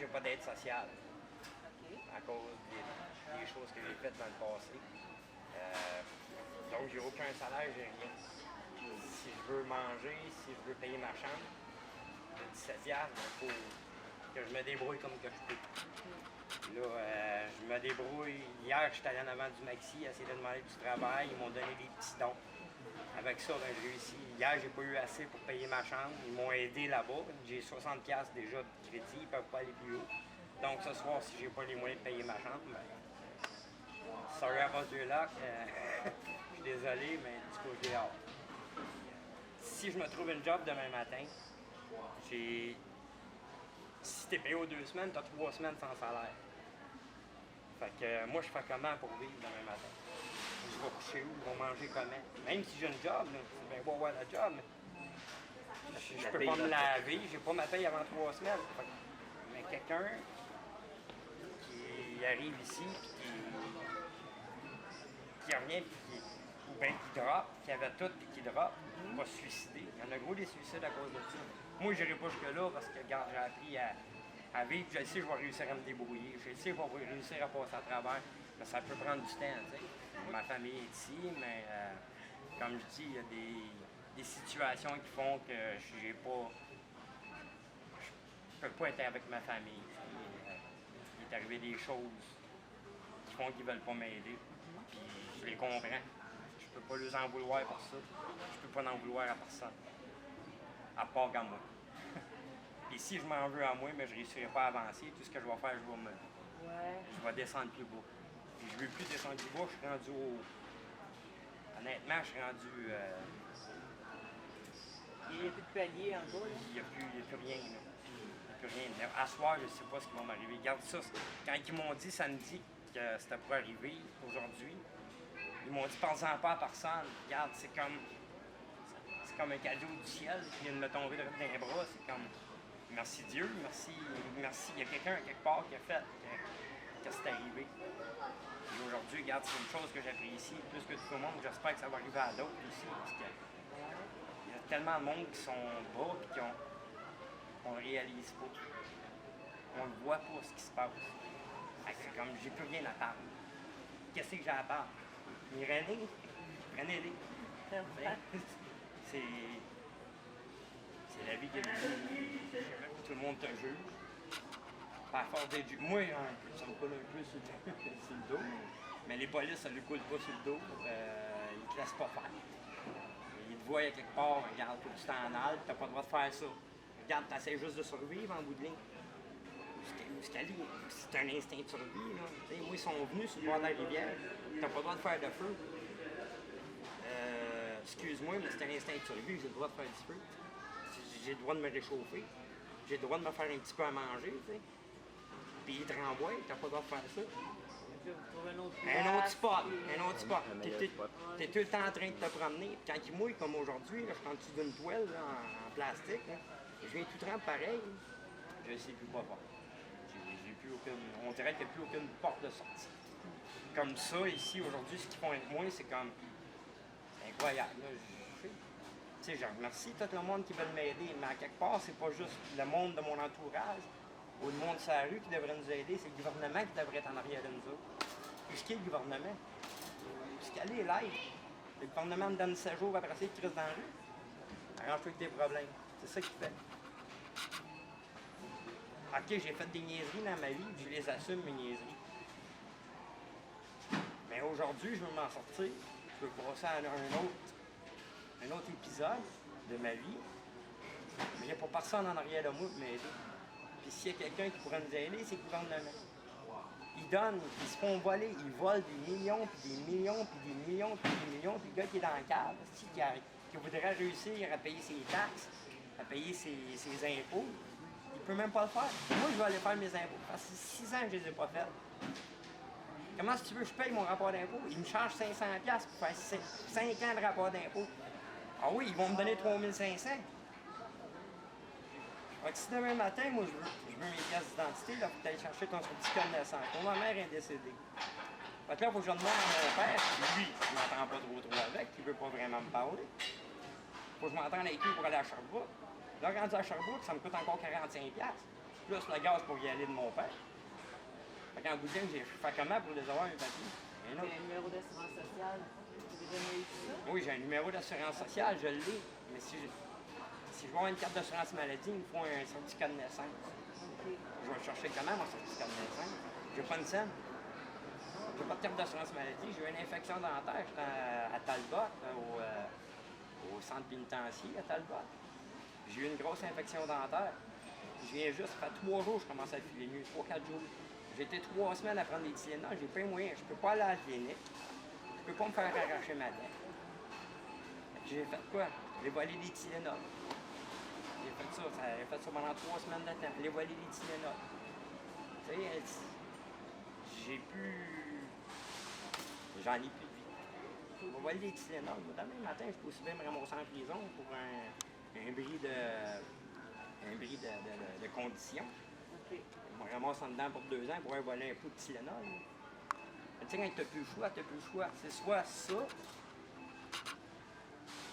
j'ai pas d'aide sociale OK. à cause des choses que j'ai faites dans le passé. Donc, j'ai aucun salaire, j'ai rien. Si je veux manger, si je veux payer ma chambre, j'ai 17 il faut que je me débrouille comme que je peux. Là, je me débrouille. Hier, j'étais allé en avant du Maxi, essayer de demander du travail. Ils m'ont donné des petits dons. Avec ça, ben, j'ai réussi. Hier, j'ai pas eu assez pour payer ma chambre. Ils m'ont aidé là-bas. J'ai 60$ déjà de crédit. Ils peuvent pas aller plus haut. Donc, ce soir, si j'ai pas les moyens de payer ma chambre, ben, sorry about your luck. Je suis désolé, mais du coup, j'ai hâte. Si je me trouve une job demain matin, j'ai... Si t'es payé aux 2 semaines, t'as 3 semaines sans salaire. Fait que moi, je fais comment pour vivre demain matin? Je vais coucher où? Je vais manger comment? Même si j'ai une job, là, c'est bien beau avoir la job, mais je peux pas me laver, j'ai pas ma paye avant 3 semaines. Fait que, mais quelqu'un qui arrive ici, qui revient, ou bien qui drop, qui avait tout et qui drop, va se suicider. Il y en a gros des suicides à cause de ça. Moi, je n'irai pas jusque-là parce que, regarde, j'ai appris à vivre. Je sais que je vais réussir à me débrouiller. Je sais que je vais réussir à passer à travers. Mais ça peut prendre du temps, tu sais. Ma famille est ici, mais comme je dis, il y a des situations qui font que j'ai pas... Je peux pas être avec ma famille. Il est arrivé des choses qui font qu'ils veulent pas m'aider. Puis je les comprends. Je peux pas les en vouloir pour ça. Je peux pas en vouloir à personne. À part qu'à moi. Et si je m'en veux à moi, mais je ne réussirai pas à avancer. Tout ce que je vais faire, je vais descendre plus bas. Puis je ne veux plus descendre plus bas, je suis rendu au... Honnêtement, je suis rendu... Il n'y a plus de palier en bas, là? Il n'y a plus rien, là. Il n'y a plus rien. À soir, je ne sais pas ce qui va m'arriver. Regarde ça, quand ils m'ont dit samedi que c'était pour arriver aujourd'hui, ils m'ont dit, pense-en pas à personne. Regarde, c'est comme un cadeau du ciel qui vient de me tomber dans les bras. C'est comme, merci Dieu, merci. Il y a quelqu'un quelque part qui a fait que c'est arrivé. Et aujourd'hui, regarde, c'est une chose que j'apprécie plus que tout le monde. J'espère que ça va arriver à d'autres aussi. Parce que il y a tellement de monde qui sont bas et qu'on ne réalise pas. On ne voit pas ce qui se passe. C'est comme, j'ai plus rien à parler. Qu'est-ce que j'ai à parler? Mais René, c'est la vie qui est tout le monde te juge. Par force des juges. Moi, ça me coule un peu sur le dos. Mais les polices, ça ne lui coule pas sur le dos. Ils ne te laissent pas faire. Ils te voient à quelque part, regarde, tout tu t'en ailles, tu n'as pas le droit de faire ça. Regarde, tu essaies juste de survivre en bout de ligne. C'est un instinct de survie. Là. Moi, ils sont venus sur le bord de la rivière. Tu n'as pas le droit de faire de feu. Excuse-moi, mais c'est un instinct de survie. J'ai le droit de faire du feu. J'ai le droit de me réchauffer. J'ai le droit de me faire un petit peu à manger. T'sais. Puis ils te renvoient, tu n'as pas le droit de faire ça. Un autre spot. Tu es tout le temps en train de te promener. Quand il mouille comme aujourd'hui, je suis en dessous d'une toile là, en plastique. Là, je viens tout tremper pareil. Je ne sais plus quoi faire. J'ai plus aucune, on dirait qu'il n'y a plus aucune porte de sortie. Comme ça, ici, aujourd'hui, ce qu'ils font avec moi, c'est comme... C'est incroyable. Je remercie tout le monde qui veut m'aider, mais à quelque part, c'est pas juste le monde de mon entourage ou le monde sur la rue qui devrait nous aider, c'est le gouvernement qui devrait être en arrière de nous autres. Et ce qui est le gouvernement? Ce qu'elle est l'aide. Le gouvernement me donne 7 jours, après ça, il te reste dans la rue. Arrange-toi avec tes problèmes. C'est ça qu'il fait. OK, j'ai fait des niaiseries dans ma vie, puis je les assume, mes niaiseries. Mais aujourd'hui, je veux m'en sortir. Je veux passer à un autre épisode de ma vie. Mais il n'y a pas personne en arrière de moi pour m'aider. Puis s'il y a quelqu'un qui pourrait nous aider, c'est le gouvernement. Ils donnent, ils se font voler, ils volent des millions, puis des millions, puis des millions, puis des millions. Puis le gars qui est dans le cadre, qui voudrait réussir à payer ses taxes, à payer ses impôts, il ne peut même pas le faire. Moi, je vais aller faire mes impôts. Parce que 6 ans que je ne les ai pas faits. Comment, si tu veux, je paye mon rapport d'impôt? Ils me chargent 500$ pour faire 5 ans de rapport d'impôt. Ah oui, ils vont me donner 3500$. Fait que si demain matin, moi, je veux mes pièces d'identité, là, faut aller chercher ton petit code de naissance. Ma mère est décédée. Fait que là, il faut que je demande à mon père, lui, il m'entend pas trop avec, il veut pas vraiment me parler. Faut que je m'entende avec lui pour aller à Sherbrooke. Là, rendu à Sherbrooke, ça me coûte encore 45$. plus le gaz pour y aller de mon père. Fait qu'en bout de ligne, j'ai fait comment pour les avoir, mes papiers? Un autre. Un numéro d'assurance sociale, tu as jamais eu ça? Oui, j'ai un numéro d'assurance sociale, je l'ai. Mais si je veux avoir une carte d'assurance maladie, il me faut un certificat de naissance. OK. Je vais le chercher comment, mon certificat de naissance? J'ai pas une scène. J'ai pas de carte d'assurance maladie. J'ai eu une infection dentaire. J'étais à Talbot, au centre pénitentiaire à Talbot. J'ai eu une grosse infection dentaire. Je viens juste, ça fait 3 jours que je commence à filer mieux, 3-4 jours. J'ai été 3 semaines à prendre des Tylenol, j'ai pas les moyens. Je peux pas aller à la clinique. Je peux pas me faire arracher ma dent. J'ai fait quoi? J'ai volé des Tylenol. J'ai fait ça pendant 3 semaines de temps. J'ai volé des Tylenol. Tu sais, j'ai plus... J'en ai plus de vie. Je vais voler des Tylenol. Demain matin, je peux aussi bien me ramasser en prison pour un bris de conditions. OK. Je me ramasse en dedans pour 2 ans pour aller voler un pot de Tylenol. Tu sais, quand t'as plus le choix, t'as plus le choix. C'est soit ça,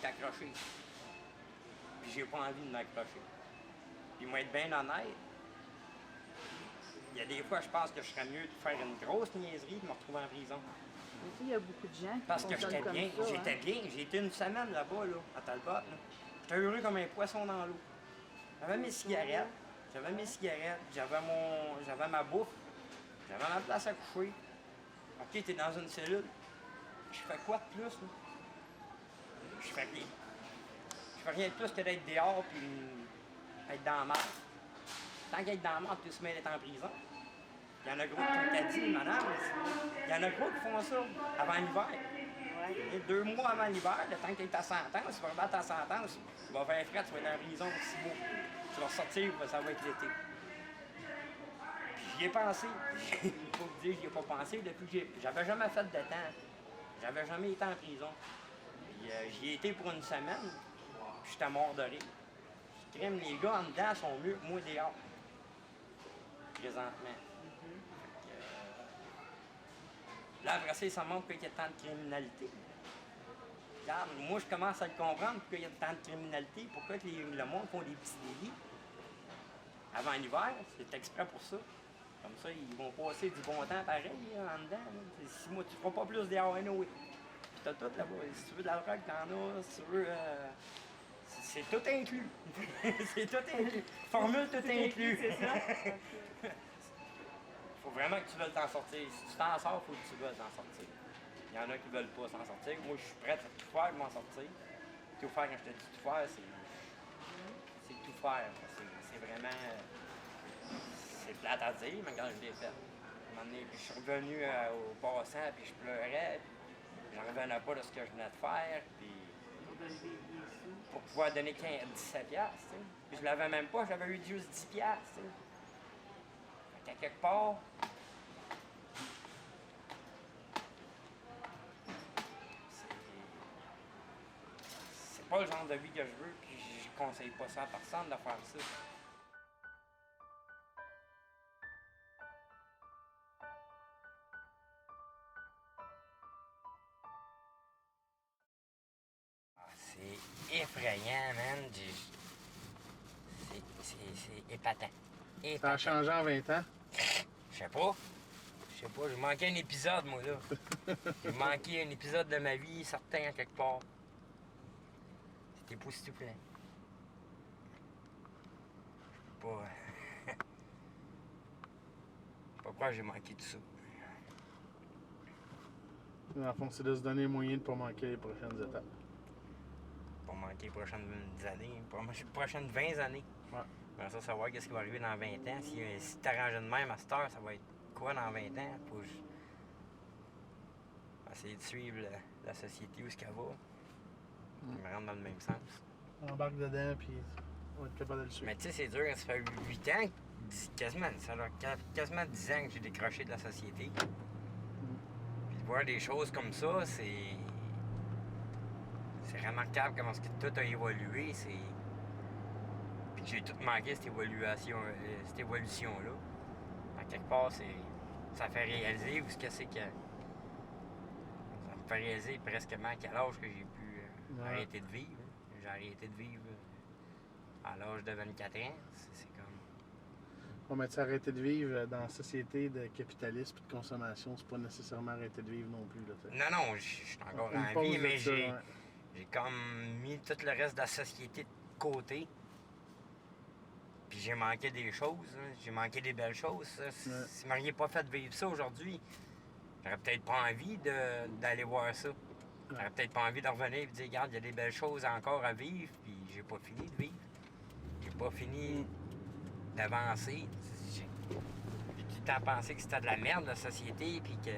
t'accrocher. Puis j'ai pas envie de m'accrocher. Puis moi, être bien honnête, il y a des fois, je pense que je serais mieux de faire une grosse niaiserie de me retrouver en prison. Mais tu sais, il y a beaucoup de gens qui Parce que fonctionnent j'étais comme bien, ça, j'étais hein. bien. J'ai été une semaine là-bas, là, à Talbot. Là. J'étais heureux comme un poisson dans l'eau. J'avais mes cigarettes, j'avais ma bouffe, j'avais ma place à coucher. OK, t'es dans une cellule. Je fais quoi de plus, là? Je fais rien. Je fais rien de plus que d'être dehors puis être dans la merde. Tant qu'être dans la merde, tu te mets d'être en prison. Il y en a gros, comme t'as dit, madame, il y en a gros qui font ça avant l'hiver. Ouais. 2 mois avant l'hiver, le temps que tu es à sentence, tu vas rebattre ta sentence, tu vas faire frais, tu vas être en prison pour 6 mois. Tu vas ressortir, ça va être l'été. Puis j'y ai pensé. Il faut vous dire, j'y ai pas pensé depuis que j'avais jamais fait de temps. J'avais jamais été en prison. Puis j'y ai été pour une semaine, puis j'étais mort de rire. Je crème, les gars en dedans sont mieux que moi dehors. Présentement. Là, après ça, ça montre qu'il y a tant de criminalité. Regarde, moi, je commence à le comprendre pourquoi il y a tant de criminalité, pourquoi le monde font des petits délits. Avant l'hiver, c'est exprès pour ça. Comme ça, ils vont passer du bon temps pareil là, en dedans. Là. Si moi, tu ne feras pas plus des RNO. Puis t'as tout là-bas. Si tu veux de la drogue, t'en as. Si tu veux. C'est tout inclus. C'est tout inclus. Formule tout inclus. C'est ça? Faut vraiment que tu veuilles t'en sortir. Si tu t'en sors, il faut que tu veuilles t'en sortir. Il y en a qui veulent pas s'en sortir. Moi, je suis prête à tout faire pour m'en sortir. Tout faire, quand je te dis tout faire, c'est tout faire. C'est vraiment... c'est plate à dire, mais quand je l'ai fait. À un moment donné, puis je suis revenu au passant, puis je pleurais, puis j'en revenais pas de ce que je venais de faire, puis pour pouvoir donner 17 piastres, tu sais. Puis je l'avais même pas, j'avais eu juste 10 piastres, tu sais. Fait qu'à quelque part, c'est pas le genre de vie que je veux, puis je conseille pas ça à personne de faire ça. C'est effrayant, man. C'est épatant. Ça a changé en 20 ans. Je sais pas. J'ai manqué un épisode, moi, là. J'ai manqué un épisode de ma vie, certain, quelque part. C'était époustouflant. Je sais pas... Je sais pas pourquoi j'ai manqué tout ça. Dans le fond, c'est de se donner les moyens de ne pas manquer les prochaines étapes. Pas manquer les prochaines années, les prochaines 20 années. Ouais. J'aimerais ça savoir qu'est-ce qui va arriver dans 20 ans. Si t'arranges de même à cette heure, ça va être quoi dans 20 ans? Faut essayer de suivre la société où ce qu'elle va. Je me rendre dans le même sens. On embarque dedans, puis on va être capable de le suivre. Mais tu sais, c'est dur, ça fait 8 ans, quasiment 10 ans que j'ai décroché de la société. Puis de voir des choses comme ça, c'est remarquable comment tout a évolué. Puis que j'ai tout manqué cette évolution-là. À quelque part, ça fait réaliser où ce que c'est que... Ça me fait réaliser presque à quel âge que j'ai pu arrêter de vivre. J'ai arrêté de vivre à l'âge de 24 ans. C'est comme... Ouais, mais tu sais, arrêter de vivre dans la société de capitalisme et de consommation, c'est pas nécessairement arrêter de vivre non plus. Là, tu sais. Non, je suis encore Une en pause vie, de mais ça, j'ai ouais. j'ai comme mis tout le reste de la société de côté. Puis j'ai manqué des choses, hein. J'ai manqué des belles choses. Ça. Si vous m'auriez pas fait vivre ça aujourd'hui, j'aurais peut-être pas envie d'aller voir ça. J'aurais peut-être pas envie de revenir et de dire, regarde, il y a des belles choses encore à vivre, puis j'ai pas fini de vivre. J'ai pas fini d'avancer. J'ai tout le temps pensé que c'était de la merde, la société, puis que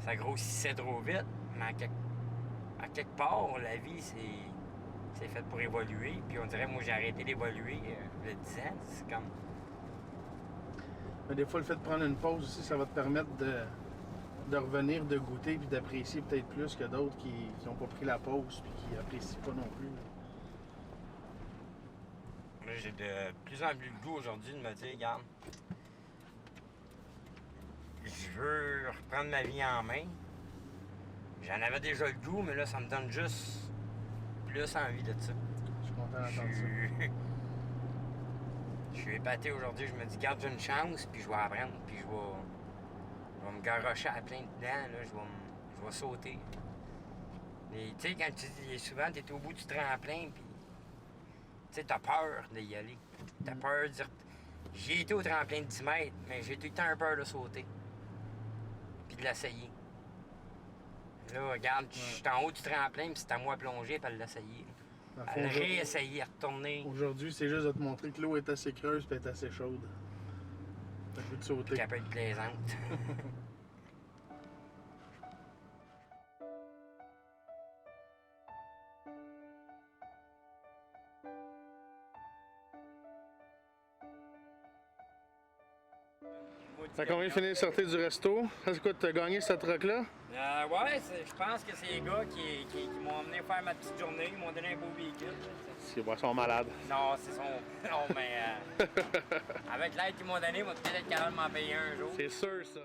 ça grossissait trop vite. Mais à quelque part, la vie, c'est fait pour évoluer. Puis on dirait, moi, j'ai arrêté d'évoluer il y a 10 ans. C'est comme... Mais des fois, le fait de prendre une pause aussi, ça va te permettre de revenir, de goûter puis d'apprécier peut-être plus que d'autres qui n'ont pas pris la pause puis qui apprécient pas non plus. Là, j'ai de plus en plus le goût aujourd'hui de me dire, regarde, je veux reprendre ma vie en main. J'en avais déjà le goût, mais là, ça me donne juste plus envie de ça. Je suis content d'entendre ça. Je suis épaté aujourd'hui. Je me dis, garde, j'ai une chance, puis je vais apprendre, puis je vais me garrocher à plein dedans, là, je vais sauter. Tu sais, quand tu dis, souvent, tu es au bout du tremplin, puis tu sais, t'as peur d'y aller. T'as peur de dire, j'ai été au tremplin de 10 mètres, mais j'ai tout le temps peur de sauter, puis de l'essayer. Là, regarde, je suis en haut du tremplin, puis c'est à moi de plonger, puis de l'essayer. Dans le À fond, le réessayer, à retourner. Aujourd'hui, c'est juste de te montrer que l'eau est assez creuse et est assez chaude. T'as le goût de sauter. Qu'elle peut être plaisante. T'as combien fini de sortir du resto? C'est quoi, t'as gagné cette truck-là? Ouais, je pense que c'est les gars qui m'ont amené faire ma petite journée. Ils m'ont donné un beau véhicule. C'est ils sont malades. Non, c'est son. Non, mais avec l'aide qu'ils m'ont donnée, ils vont peut-être être capable de m'en payer un jour. C'est sûr, ça.